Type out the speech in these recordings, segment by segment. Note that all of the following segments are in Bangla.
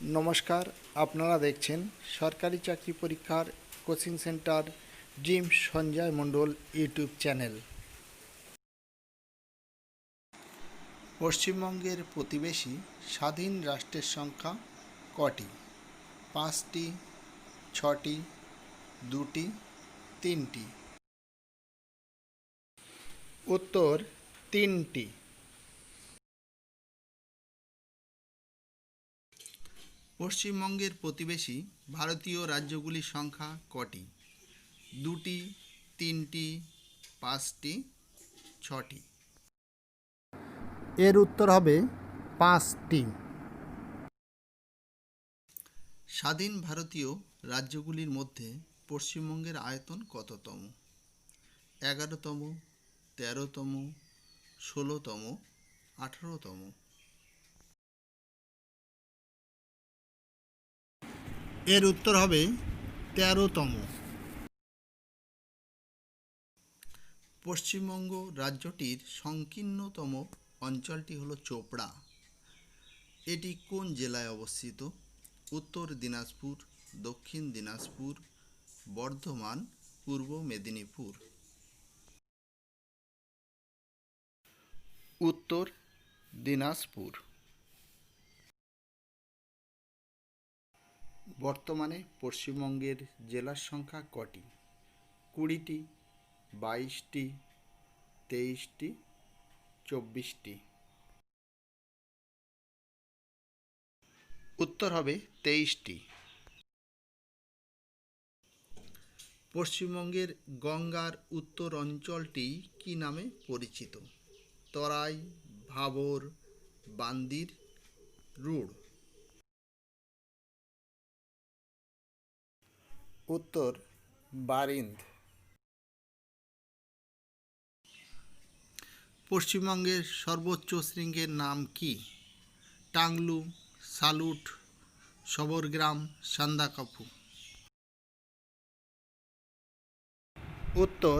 নমস্কার, আপনারা দেখছেন সরকারি চাকরি পরীক্ষার কোচিং সেন্টার ড্রিম সঞ্জয় মণ্ডল ইউটিউব চ্যানেল। পশ্চিমবঙ্গের প্রতিবেশী স্বাধীন রাষ্ট্রের সংখ্যা কটি? 5টি, 6টি, 2টি, 3টি? উত্তর 3টি। পশ্চিমবঙ্গের প্রতিবেশী ভারতীয় রাজ্যগুলির সংখ্যা কটি? 2টি, 3টি, 5টি, 6টি? এর উত্তর হবে 5টি। স্বাধীন ভারতীয় রাজ্যগুলির মধ্যে পশ্চিমবঙ্গের আয়তন কততম? 11তম, 13তম, 16তম, 18তম? এর উত্তর হবে 13তম। পশ্চিমবঙ্গ রাজ্যটির সংকীর্ণতম অঞ্চলটি হল চোপড়া। এটি কোন জেলায় অবস্থিত? উত্তর দিনাজপুর, দক্ষিণ দিনাজপুর, বর্ধমান, পূর্ব মেদিনীপুর? উত্তর দিনাজপুর। বর্তমানে পশ্চিমবঙ্গের জেলার সংখ্যা কটি? 20টি, 22টি, 23টি, 24টি? উত্তর হবে 23টি। পশ্চিমবঙ্গের গঙ্গার উত্তর অঞ্চলটি কী নামে পরিচিত? তরাই, ভাবর, বান্দির, রুড়? উত্তর বারিন্দ। পশ্চিমবঙ্গের সর্বোচ্চ শৃঙ্গের নাম কি? টাংলু, সালুট, সবরগ্রাম, সান্দাকফু? উত্তর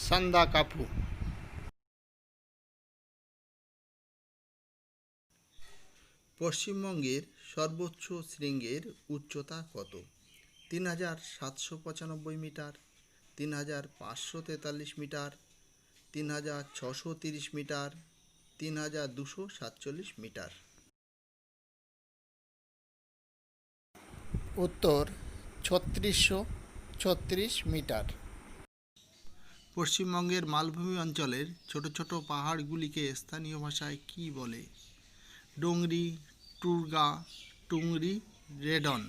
সান্দাকফু। পশ্চিমবঙ্গের সর্বোচ্চ শৃঙ্গের উচ্চতা কত? 3795 মিটার, 3543 মিটার, 3630 মিটার, 3247 মিটার? উত্তর 3636 মিটার। পশ্চিমবঙ্গের মালভূমি অঞ্চলের ছোট ছোট পাহাড়গুলিকে স্থানীয় ভাষায় কী বলে? ডোংরি, টুরগা, টুংরি, রেডন?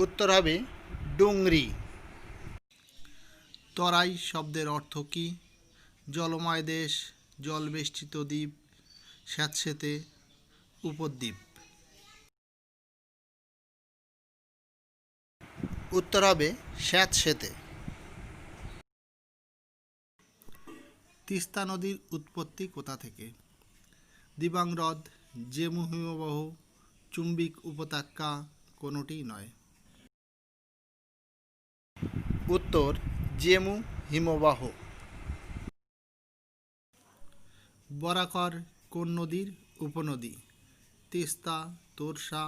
উত্তর হবে ডুংরি। তরাই শব্দের অর্থ কী? জলময় দেশ, জলবেষ্টিত দ্বীপ, স্যাঁতসেঁতে, উপদ্বীপ? উত্তর হবে স্যাঁতসেঁতে। তিস্তা নদীর উৎপত্তি কোথা থেকে? দিবাং হ্রদ, জেমু হিমবাহ, চুম্বিক উপত্যকা, কোনোটিই নয়? উত্তর জেমু হিমবাহ। বরাকর কোন নদীর উপনদী? তিস্তা, তোরসা,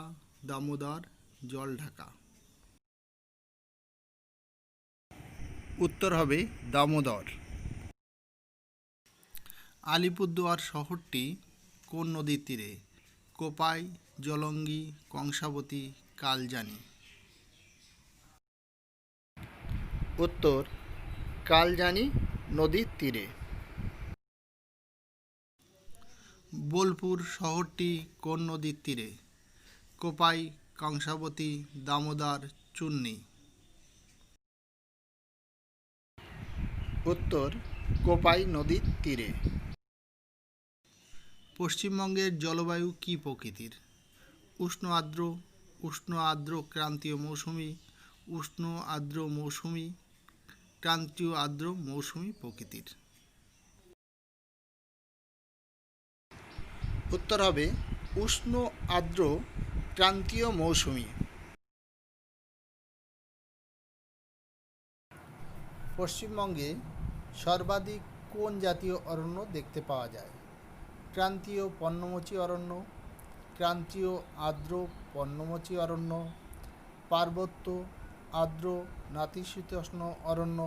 দামোদর, জলঢাকা? উত্তর হবে দামোদর। আলিপুরদুয়ার শহরটি কোন নদীর তীরে? কোপাই, জলঙ্গি, কংসাবতী, কালজানি? উত্তর কালজানি নদীর তীরে। বোলপুর শহরটি কোন নদীর তীরে? কোপাই, কংসাবতী, দামোদর, চূর্ণী? উত্তর কোপাই নদীর তীরে। পশ্চিমবঙ্গের জলবায়ু কী প্রকৃতির? উষ্ণ আর্দ্র, উষ্ণ আর্দ্র ক্রান্তীয় মৌসুমি, উষ্ণ আর্দ্র মৌসুমি, ক্রান্তীয় আর্দ্র মৌসুমি প্রকৃতির? উত্তর হবে উষ্ণ আর্দ্র ক্রান্তীয় মৌসুমি। পশ্চিমবঙ্গে সর্বাধিক কোন জাতীয় অরণ্য দেখতে পাওয়া যায়? ক্রান্তীয় পর্ণমোচী অরণ্য, ক্রান্তীয় আর্দ্র পর্ণমোচী অরণ্য, পার্বত্য আর্দ্র নাতিশীতোষ্ণ অরণ্য,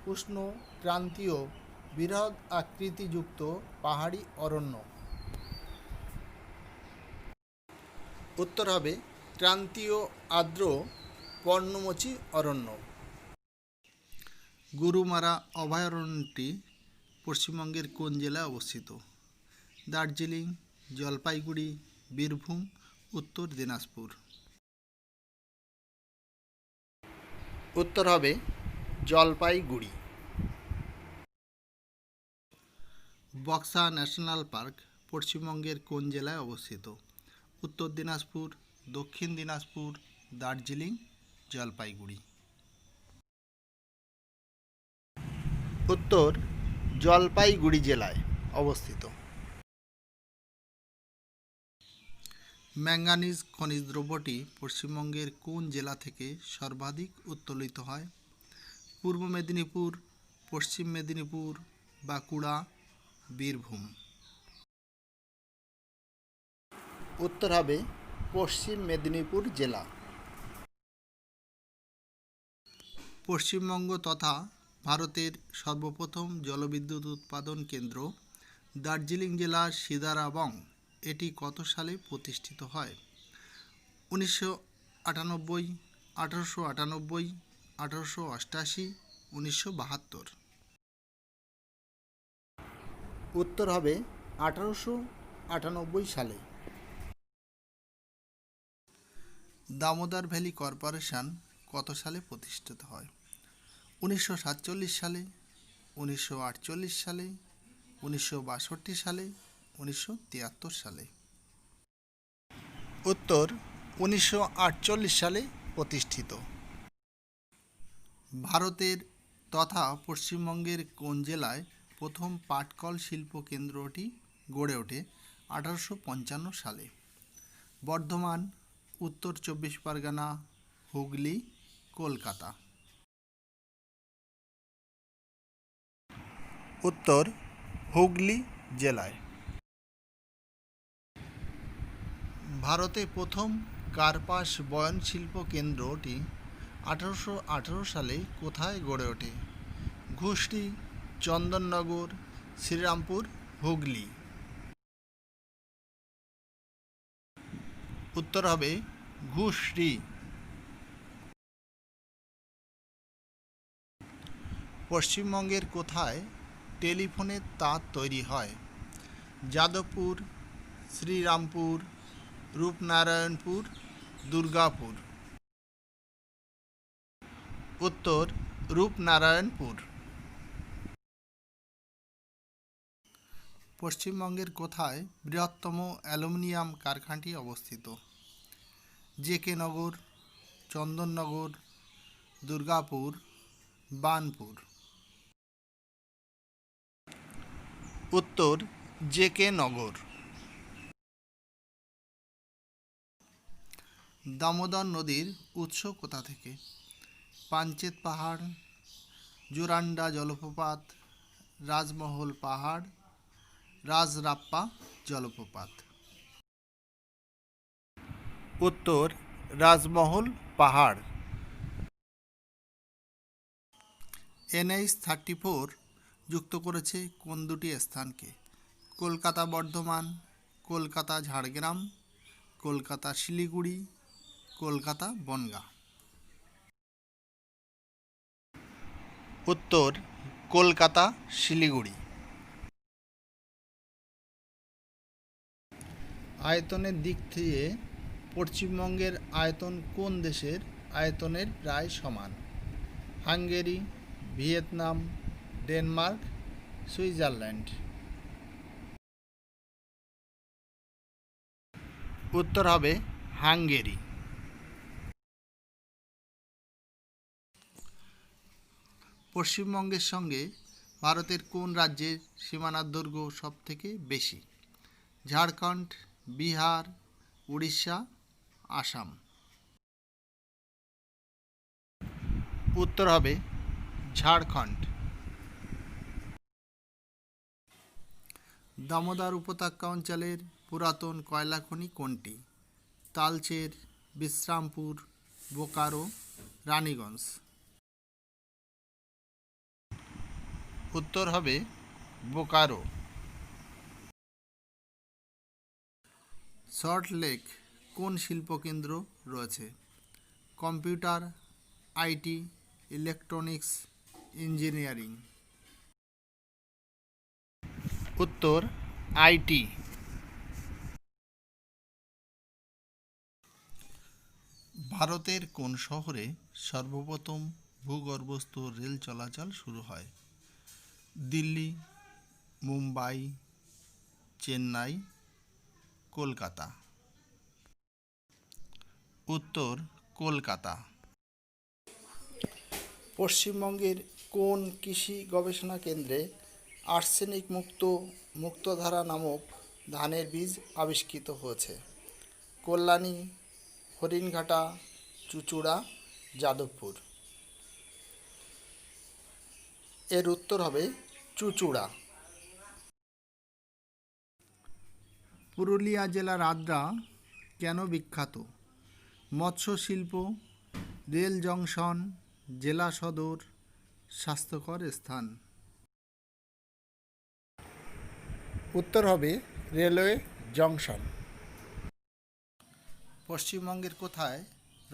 উষ্ণ ক্রান্তীয় বৃহৎ আকৃতিযুক্ত পাহাড়ি অরণ্য। উত্তর হবে ক্রান্তীয় আর্দ্র পর্ণমোচী অরণ্য। গরুমারা অভয়ারণ্যটি পশ্চিমবঙ্গের কোন জেলায় অবস্থিত? দার্জিলিং, জলপাইগুড়ি, বীরভূম, উত্তর দিনাজপুর। উত্তর হবে জলপাইগুড়ি। বক্সা ন্যাশনাল পার্ক পশ্চিমবঙ্গের কোন জেলায় অবস্থিত? উত্তর দিনাজপুর, দক্ষিণ দিনাজপুর, দার্জিলিং, জলপাইগুড়ি। উত্তর জলপাইগুড়ি জেলায় অবস্থিত। ম্যাঙ্গানিজ খনিজ দ্রব্যটি পশ্চিমবঙ্গের কোন জেলা থেকে সর্বাধিক উত্তোলিত হয়? পূর্ব মেদিনীপুর, পশ্চিম মেদিনীপুর, বাঁকুড়া, বীরভূম। উত্তর হবে পশ্চিম মেদিনীপুর জেলা। পশ্চিমবঙ্গ তথা ভারতের সর্বপ্রথম জলবিদ্যুৎ উৎপাদন কেন্দ্র দার্জিলিং জেলার সিদারাবং, এটি কত সালে প্রতিষ্ঠিত হয়? 1998, 1898, 1888, 1972। উত্তর হবে 1898 সালে। দামোদর ভ্যালি কর্পোরেশন কত সালে প্রতিষ্ঠিত হয়? 1947 সালে, 1948 সালে, 1962 সালে, 1973 সালে। উত্তর 1948 সালে প্রতিষ্ঠিত। ভারতের তথা পশ্চিমবঙ্গের কোন জেলায় প্রথম পাটকল শিল্প কেন্দ্রটি গড়ে ওঠে 1855 সালে? বর্ধমান, উত্তর চব্বিশ পরগনা, হুগলি, কলকাতা। উত্তর হুগলি জেলায়। ভারতে প্রথম কার্পাস বয়ন শিল্প কেন্দ্রটি 1818 সালে কোথায় গড়ে ওঠে? ঘুষড়ি, চন্দননগর, শ্রীরামপুর, হুগলি। উত্তর হবে ঘুষড়ি। পশ্চিমবঙ্গের কোথায় টেলিফোনের তার তৈরি হয়? যাদবপুর, শ্রীরামপুর, রূপনারায়ণপুর, দুর্গাপুর। উত্তর রূপনারায়ণপুর। পশ্চিমবঙ্গের কোথায় বৃহত্তম অ্যালুমিনিয়াম কারখানাটি অবস্থিত? জেকে নগর, চন্দননগর, দুর্গাপুর, বার্নপুর। উত্তর জেকে নগর। দামোদর নদীর উৎস কোথা থেকে? পাঞ্চেত পাহাড়, জোরান্ডা জলপ্রপাত, রাজমহল পাহাড়, রাজরাপ্পা জলপ্রপাত। উত্তর রাজমহল পাহাড়। NH-34 যুক্ত করেছে কোন দুটি স্থানকে? কলকাতা বর্ধমান, কলকাতা ঝাড়গ্রাম, কলকাতা শিলিগুড়ি, কলকাতা বনগাঁ। উত্তর কলকাতা শিলিগুড়ি। আয়তনের দিক থেকে পশ্চিমবঙ্গের আয়তন কোন দেশের আয়তনের প্রায় সমান? Hungary, Vietnam, Denmark, Switzerland. উত্তর হবে হাঙ্গেরি। পশ্চিমবঙ্গের সঙ্গে ভারতের কোন রাজ্যের সীমানার দৈর্ঘ্য সবথেকে বেশি? ঝাড়খণ্ড, বিহার, উড়িষ্যা, আসাম। উত্তর হবে ঝাড়খণ্ড। দামোদর উপত্যকা অঞ্চলের পুরাতন কয়লা খনি কোনটি? তালচের, বিশ্রামপুর, বোকারো, রানীগঞ্জ। উত্তর হবে বোকারো। সল্ট লেক কোন শিল্পকেন্দ্র রয়েছে? Computer, IT, electronics, engineering. উত্তর আইটি। ভারতের কোন শহরে সর্বপ্রথম ভূগর্ভস্থ রেল চলাচল শুরু হয়? দিল্লি, মুম্বাই, চেন্নাই, কলকাতা। উত্তর কলকাতা। পশ্চিমবঙ্গের কোন কৃষি গবেষণা কেন্দ্রে আর্সেনিক মুক্ত মুক্তধারা নামক ধানের বীজ আবিষ্কৃত হয়েছে? কল্যাণী, হরিণঘাটা, চুঁচুড়া, যাদবপুর। এর উত্তর হবে চুঁচুড়া। পুরুলিয়া জেলার আদ্রা কেন বিখ্যাত? মৎস্য শিল্প, রেল জংশন, জেলা সদর, স্বাস্থ্যকর স্থান। উত্তর হবে রেলওয়ে জংশন। পশ্চিমবঙ্গের কোথায়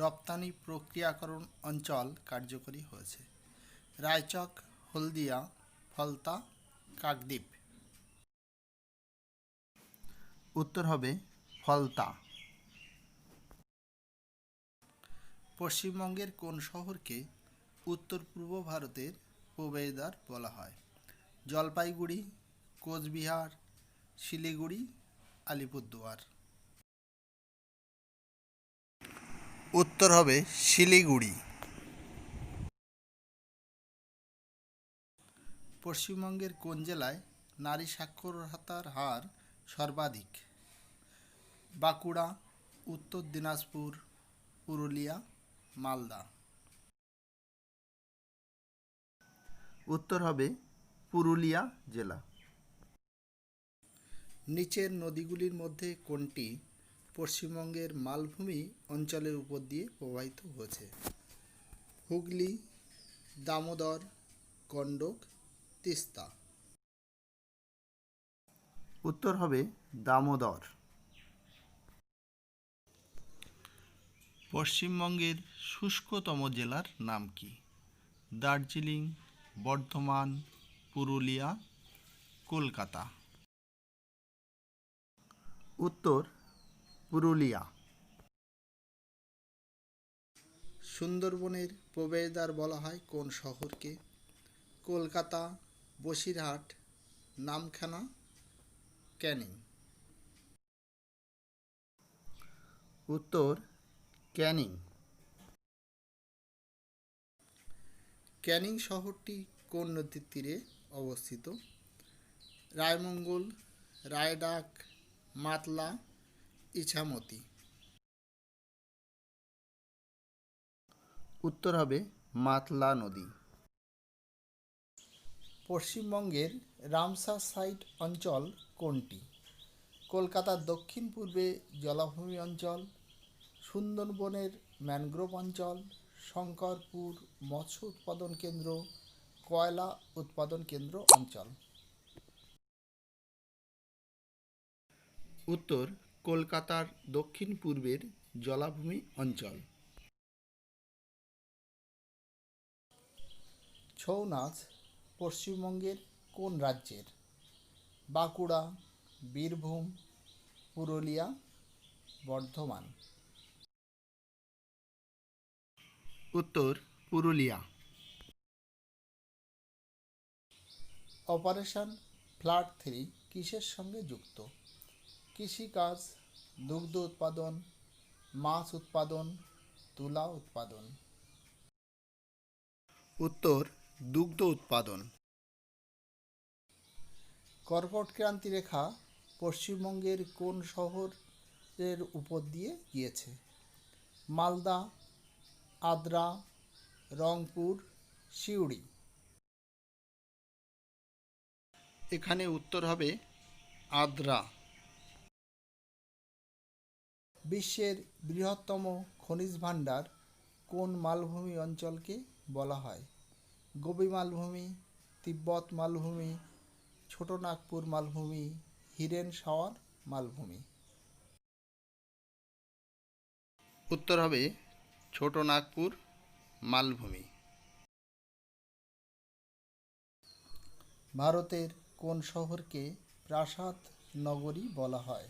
রপ্তানি প্রক্রিয়াকরণ অঞ্চল কার্যকরী হয়েছে? রায়চক, হলদিয়া, ফলতা, কাকদ্বীপ। উত্তর হবে ফলতা। পশ্চিমবঙ্গের কোন শহরকে উত্তর পূর্ব ভারতের প্রবেশদ্বার বলা হয়? জলপাইগুড়ি, কোচবিহার, শিলিগুড়ি, আলিপুরদুয়ার। উত্তর হবে শিলিগুড়ি। পশ্চিমবঙ্গের কোন জেলায় নারী সাক্ষরতার হার সর্বাধিক? বাঁকুড়া, উত্তর দিনাজপুর, পুরুলিয়া, মালদা। উত্তর হবে পুরুলিয়া জেলা। নিচের নদীগুলির মধ্যে কোনটি পশ্চিমবঙ্গের মালভূমি অঞ্চলের উপর দিয়ে প্রবাহিত হয়েছে? হুগলি, দামোদর, গণ্ডক, তিস্তা। উত্তর হবে দামোদর। পশ্চিমবঙ্গের শুষ্কতম জেলার নাম কি? দার্জিলিং, বর্ধমান, পুরুলিয়া, কলকাতা। উত্তর পুরুলিয়া। সুন্দরবনের প্রবেশদ্বার বলা হয় কোন শহরকে? কলকাতা, বসিরহাট, নামখানা, ক্যানিং। উত্তর ক্যানিং। ক্যানিং শহরটি কোন নদীর তীরে অবস্থিত? রায়মঙ্গল, রায়ডাক, মাতলা, ইছামতি। উত্তর হবে মাতলা নদী। পশ্চিমবঙ্গের রামসার সাইট অঞ্চল কোনটি? কলকাতার দক্ষিণ পূর্বে জলাভূমি অঞ্চল, সুন্দরবনের ম্যানগ্রোভ অঞ্চল, শঙ্করপুর মৎস্য উৎপাদন কেন্দ্র, কয়লা উৎপাদন কেন্দ্র অঞ্চল। উত্তর কলকাতার দক্ষিণ পূর্বের জলাভূমি অঞ্চল। ছৌ নাচ পশ্চিমবঙ্গের কোন রাজ্যের? বাঁকুড়া, বীরভূম, পুরুলিয়া, বর্ধমান। উত্তর পুরুলিয়া। অপারেশন ফ্লাড 3 কিসের সঙ্গে যুক্ত? কৃষিকাজ, দুগ্ধ উৎপাদন, মাছ উৎপাদন, তুলা উৎপাদন। উত্তর দুগ্ধ উৎপাদন। কর্কট ক্রান্তি রেখা পশ্চিমবঙ্গের কোন শহরের উপর দিয়ে গিয়েছে? মালদা, আদ্রা, রংপুর, সিউড়ি। এখানে উত্তর হবে আদ্রা। বিশ্বের বৃহত্তম খনিজ ভাণ্ডার কোন মালভূমি অঞ্চলকে বলা হয়? গোবি মালভূমি, তিব্বত মালভূমি, ছোট নাগপুর মালভূমি, হিরেন সাওয়ার মালভূমি। উত্তর হবে ছোট নাগপুর মালভূমি। ভারতের কোন শহরকে প্রাসাদ নগরী বলা হয়?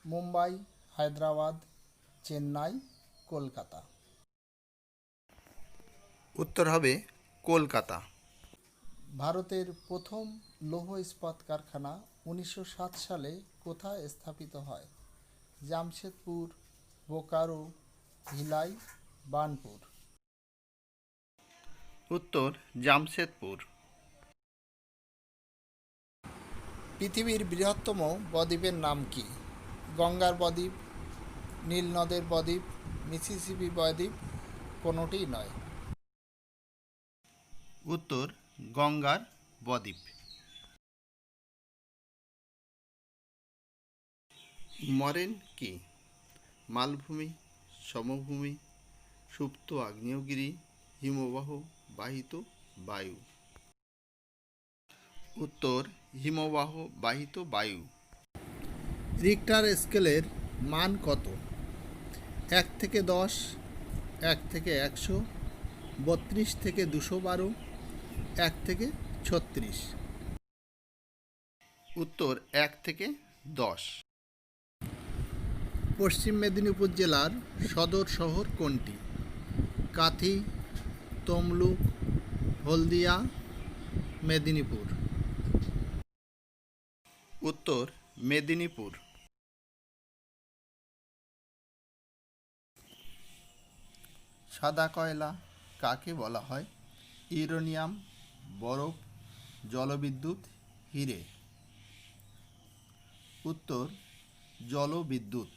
মুম্বাই, হায়দ্রাবাদ, চেন্নাই, কলকাতা। উত্তর হবে কলকাতা। ভারতের প্রথম লৌহ ইস্পাত কারখানা 1907 সালে কোথায় স্থাপিত হয়? জামশেদপুর, বোকারো, ভিলাই, বার্নপুর। উত্তর জামশেদপুর। পৃথিবীর বৃহত্তম বদ্বীপের নাম কি? গঙ্গার বদ্বীপ, নীল নদের বদ্বীপ, মিসিসিপি বদ্বীপ, কোনোটিই নয়। উত্তর গঙ্গার বদ্বীপ। মরেন কি? মালভূমি, সমভূমি, সুপ্ত আগ্নেয়গিরি, হিমবাহ বাহিত বায়ু। উত্তর হিমবাহ বাহিত বায়ু। রিক্টার স্কেলের মান কত? 1 থেকে 10, 1 থেকে 100, 32 থেকে 212, 1 থেকে 36। উত্তর 1 থেকে 10। পশ্চিম মেদিনীপুর জেলার সদর শহর কোনটি? কাথি, তমলুক, হলদিয়া, মেদিনীপুর। উত্তর মেদিনীপুর। সাদা কয়লা কাকে বলা হয়? ইউরেনিয়াম, বরফ, জলবিদ্যুৎ, হিরে। উত্তর জলবিদ্যুৎ।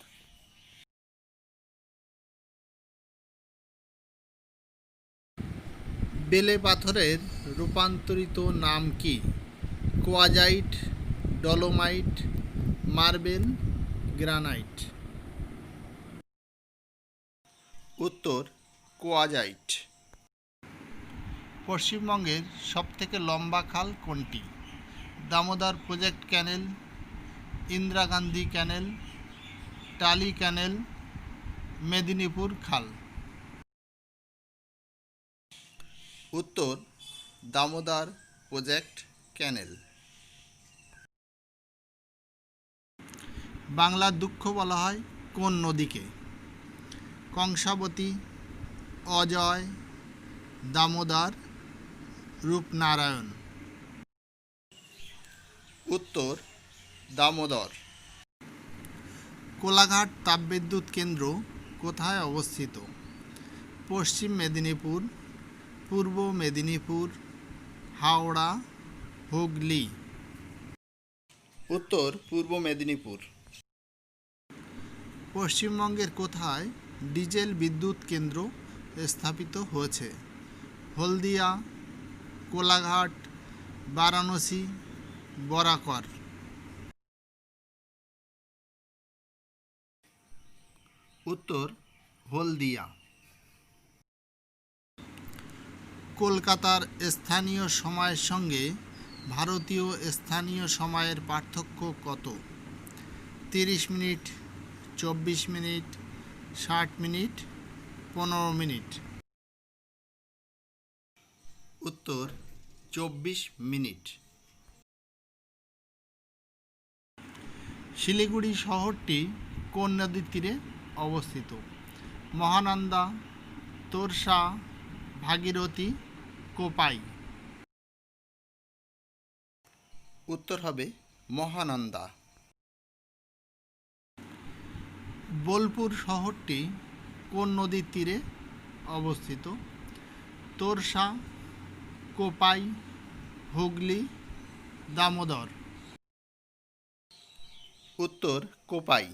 বেলে পাথরের রূপান্তরিত নাম কি? কোয়াজাইট, ডলোমাইট, মার্বেল, গ্রানাইট। উত্তর কোয়াজাইট। পশ্চিমবঙ্গের সবথেকে লম্বা খাল কোনটি? দামোদর প্রজেক্ট ক্যানেল, ইন্দিরা গান্ধী ক্যানেল, টালি ক্যানেল, মেদিনীপুর খাল। উত্তর দামোদর প্রজেক্ট ক্যানেল। বাংলার দুঃখ বলা হয় কোন নদীকে? কংসাবতী, অজয়, দামোদর, রূপনারায়ণ। উত্তর দামোদর। কোলাঘাট তাপবিদ্যুৎ কেন্দ্র কোথায় অবস্থিত? পশ্চিম মেদিনীপুর, পূর্ব মেদিনীপুর, হাওড়া, হুগলি। উত্তর পূর্ব মেদিনীপুর। পশ্চিমবঙ্গের কোথায় ডিজেল বিদ্যুৎ কেন্দ্র স্থাপিত হয়েছে? হলদিয়া, কোলাঘাট, বারাণসী, বরাকর। উত্তর হলদিয়া। কলকাতার স্থানীয় সময়ের সঙ্গে ভারতীয় স্থানীয় সময়ের পার্থক্য কত? 30 মিনিট, 24 মিনিট, 60 মিনিট, 15 মিনিট। উত্তর 24 মিনিট। শিলিগুড়ি শহরটি কোন নদীর তীরে অবস্থিত? মহানন্দা, তোরসা, ভাগীরথী, কোপাই। উত্তর হবে মহানন্দা। বোলপুর শহরটি কোন নদীর তীরে অবস্থিত? তোরসা, কোপাই, হুগলি, দামোদর। উত্তর কোপাই।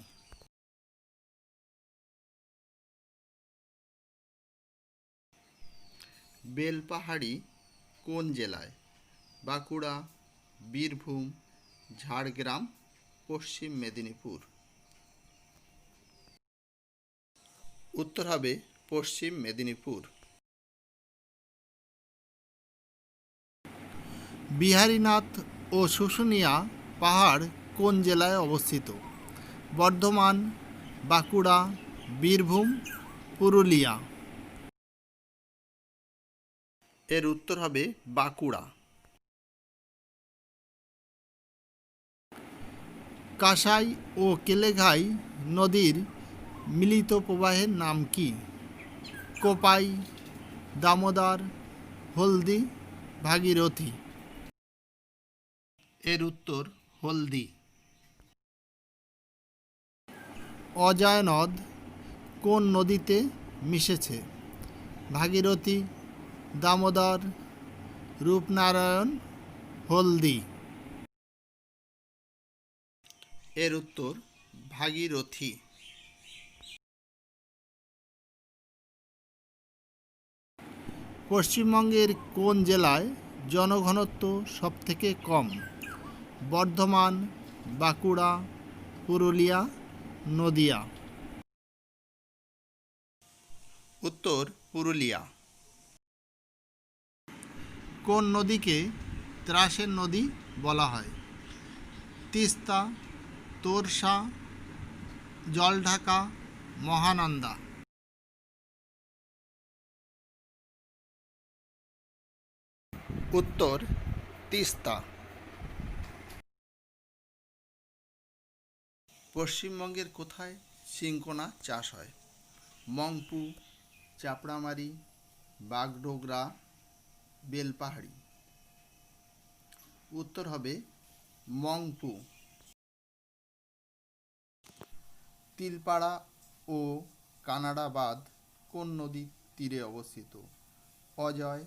বেলপাহাড়ি কোন জেলায়? বাঁকুড়া, বীরভূম, ঝাড়গ্রাম, পশ্চিম মেদিনীপুর। উত্তর হবে পশ্চিম মেদিনীপুর। বিহারীনাথ ও শুশুনিয়া পাহাড় কোন জেলায় অবস্থিত? বর্ধমান, বাঁকুড়া, বীরভূম, পুরুলিয়া। এর উত্তর হবে বাঁকুড়া। কাঁসাই ও কেলেঘাই নদীর মিলিত প্রবাহের নাম কি? কোপাই, দামোদর, হলদি, ভাগীরথী। এর উত্তর হলদি। অজয় নদ কোন নদীতে মিশেছে? ভাগীরথী, দামোদর, রূপনারায়ণ, হলদি। এর উত্তর ভাগীরথী। পশ্চিমবঙ্গের কোন জেলায় জনঘনত্ব সবথেকে কম? বর্ধমান, বাঁকুড়া, পুরুলিয়া, নদিয়া। উত্তর পুরুলিয়া। কোন নদীকে ত্রাসের নদী বলা হয়? তিস্তা, তোরসা, জলঢাকা, মহানন্দা। উত্তর তিস্তা। পশ্চিমবঙ্গের কোথায় চিংকোনা চাষ হয়? মংপু, চাপড়ামারি, বাগডোগরা, বেলপাহাড়ি। উত্তর হবে মংপু। তিলপাড়া ও কানাডা বাঁধ কোন নদীর তীরে অবস্থিত? অজয়,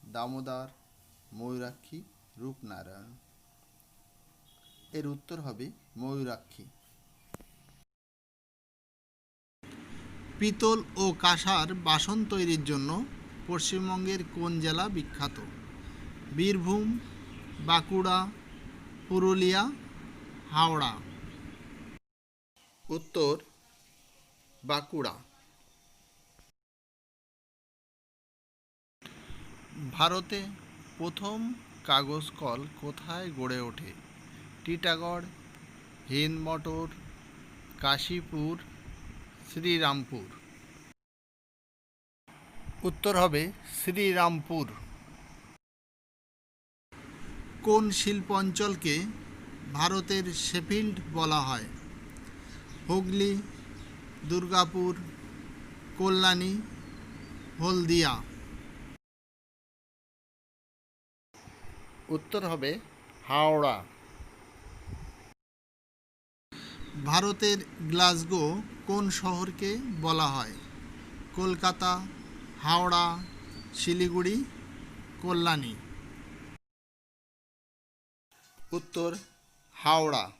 দামোদর, ময়ূরাক্ষী, রূপনারায়ণ। এর উত্তর হবে ময়ূরাক্ষী। পিতল ও কাঁসার বাসন তৈরির জন্য পশ্চিমবঙ্গের কোন জেলা বিখ্যাত? বীরভূম, বাঁকুড়া, পুরুলিয়া, হাওড়া। উত্তর বাঁকুড়া। ভারতে প্রথম কাগজ কল কোথায় গড়ে ওঠে? টিটাগড়, হিন্দমটর, কাশীপুর, শ্রীরামপুর। উত্তর হবে শ্রীরামপুর। কোন শিল্প অঞ্চলকে ভারতের শেফিল্ড বলা হয়? হুগলি, দুর্গাপুর, কল্যাণী, হলদিয়া। উত্তর হবে হাওড়া। ভারতের গ্লাসগো কোন শহরকে বলা হয়? কলকাতা, হাওড়া, শিলিগুড়ি, কল্যাণী। উত্তর হাওড়া।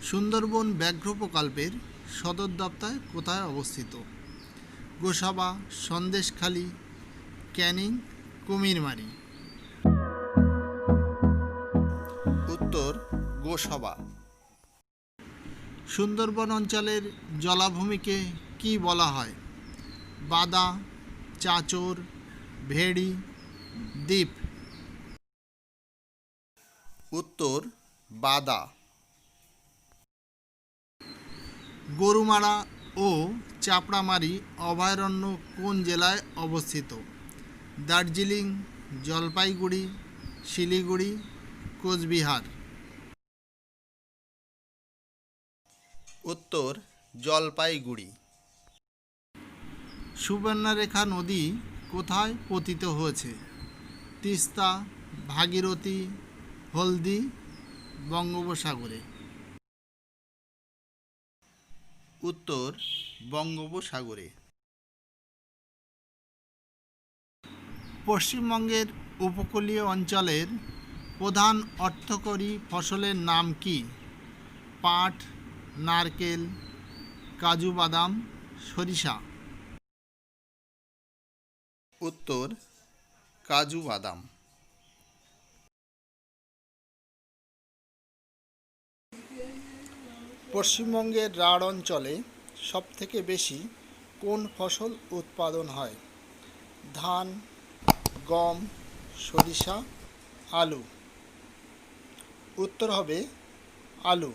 সুন্দরবন ব্যাঘ্র প্রকল্পের সদর দপ্তর কোথায় অবস্থিত? গোসাবা, সন্দেশখালী, ক্যানিং, কুমিরমারি। উত্তর গোসাবা। সুন্দরবন অঞ্চলের জলাভূমিকে কি বলা হয়? বাদা, চাঁচর, ভেড়ি, দ্বীপ। উত্তর বাদা। গরুমারা ও চাপড়ামারি অভয়ারণ্য কোন জেলায় অবস্থিত? দার্জিলিং, জলপাইগুড়ি, শিলিগুড়ি, কোচবিহার। উত্তর জলপাইগুড়ি। সুবর্ণরেখা নদী কোথায় পতিত হয়েছে? তিস্তা, ভাগীরথী, হলদি, বঙ্গোপসাগরে। উত্তর বঙ্গোপসাগরে। পশ্চিমবঙ্গের উপকূলীয় অঞ্চলের প্রধান অর্থকরী ফসলের নাম কি? পাট, নারকেল, কাজু বাদাম, সরিষা। উত্তর কাজু বাদাম। পশ্চিমবঙ্গের রাঢ় অঞ্চলে সবথেকে বেশি কোন ফসল উৎপাদন হয়? ধান, গম, সরিষা, আলু। উত্তর হবে আলু।